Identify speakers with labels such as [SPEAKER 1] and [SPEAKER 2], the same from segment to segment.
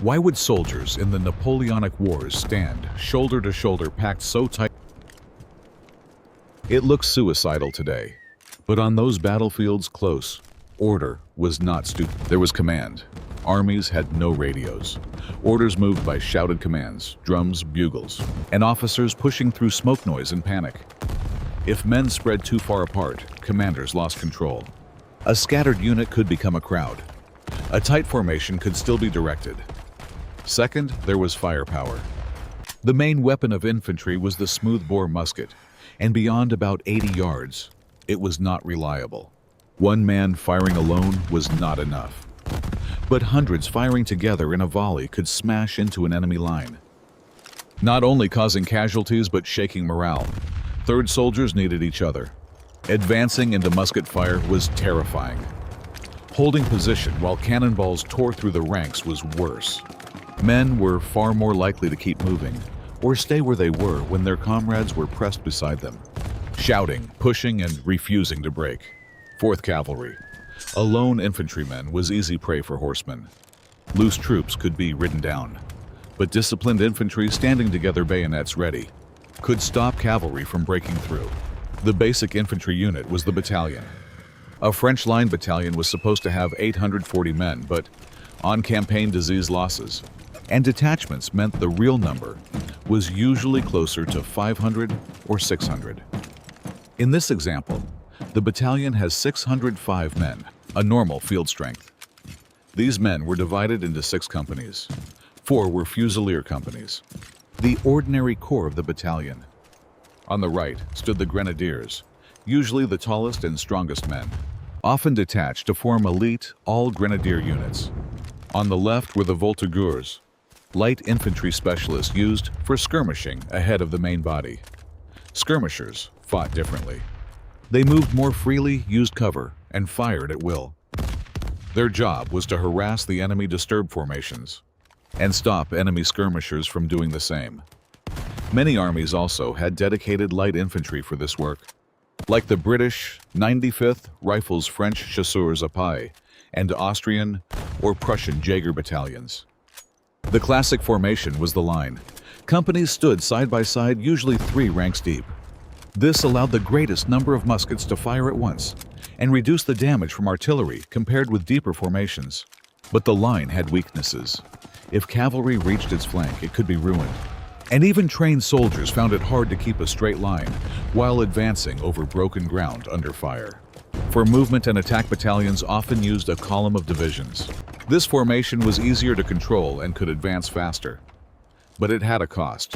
[SPEAKER 1] Why would soldiers in the Napoleonic Wars stand shoulder to shoulder packed so tight? It looks suicidal today, but on those battlefields close, order was not stupid. There was command. Armies had no radios. Orders moved by shouted commands, drums, bugles, and officers pushing through smoke noise and panic. If men spread too far apart, commanders lost control. A scattered unit could become a crowd. A tight formation could still be directed. Second, there was firepower. The main weapon of infantry was the smoothbore musket, and beyond about 80 yards, it was not reliable. One man firing alone was not enough. But hundreds firing together in a volley could smash into an enemy line, not only causing casualties but shaking morale. Third soldiers needed each other. Advancing into musket fire was terrifying. Holding position while cannonballs tore through the ranks was worse. Men were far more likely to keep moving or stay where they were when their comrades were pressed beside them, shouting, pushing, and refusing to break. Fourth cavalry. A lone infantryman was easy prey for horsemen. Loose troops could be ridden down, but disciplined infantry standing together, bayonets ready, could stop cavalry from breaking through. The basic infantry unit was the battalion. A French line battalion was supposed to have 840 men, but on-campaign disease losses and detachments meant the real number was usually closer to 500 or 600. In this example, the battalion has 605 men, a normal field strength. These men were divided into 6 companies. 4 were fusilier companies, the ordinary corps of the battalion. On the right stood the grenadiers, usually the tallest and strongest men, often detached to form elite all-grenadier units. On the left were the voltigeurs, light infantry specialists used for skirmishing ahead of the main body. Skirmishers fought differently. They moved more freely, used cover, and fired at will. Their job was to harass the enemy disturbed formations and stop enemy skirmishers from doing the same. Many armies also had dedicated light infantry for this work, like the British 95th Rifles French chasseurs à pied and Austrian or Prussian Jaeger battalions. The classic formation was the line. Companies stood side by side, usually 3 ranks deep. This allowed the greatest number of muskets to fire at once and reduce the damage from artillery compared with deeper formations. But the line had weaknesses. If cavalry reached its flank, it could be ruined. And even trained soldiers found it hard to keep a straight line while advancing over broken ground under fire. For movement and attack, battalions often used a column of divisions. This formation was easier to control and could advance faster. But it had a cost.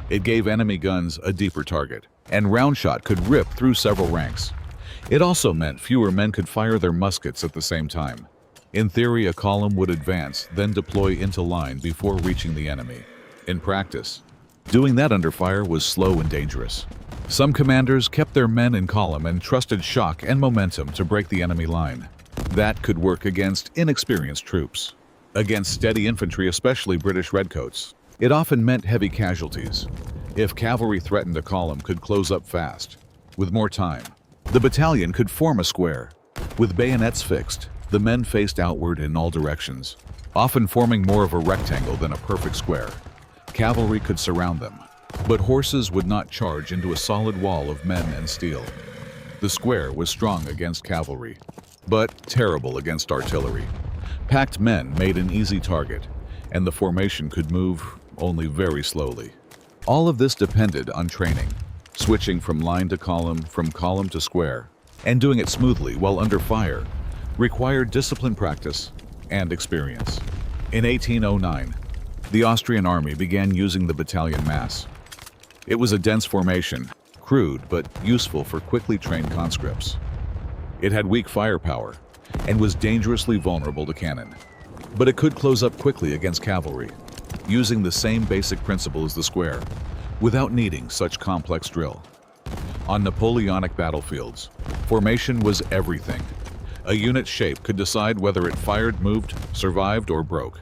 [SPEAKER 1] It gave enemy guns a deeper target, and round shot could rip through several ranks. It also meant fewer men could fire their muskets at the same time. In theory, a column would advance, then deploy into line before reaching the enemy. In practice, doing that under fire was slow and dangerous. Some commanders kept their men in column and trusted shock and momentum to break the enemy line. That could work against inexperienced troops. Against steady infantry, especially British redcoats, it often meant heavy casualties. If cavalry threatened, a column could close up fast. With more time, the battalion could form a square. With bayonets fixed, the men faced outward in all directions, often forming more of a rectangle than a perfect square. Cavalry could surround them, but horses would not charge into a solid wall of men and steel. The square was strong against cavalry, but terrible against artillery. Packed men made an easy target, and the formation could move only very slowly. All of this depended on training, switching from line to column, from column to square, and doing it smoothly while under fire required disciplined practice and experience. In 1809, the Austrian army began using the battalion mass. It was a dense formation, crude but useful for quickly trained conscripts. It had weak firepower and was dangerously vulnerable to cannon, but it could close up quickly against cavalry, using the same basic principle as the square, without needing such complex drill. On Napoleonic battlefields, formation was everything. A unit's shape could decide whether it fired, moved, survived, or broke.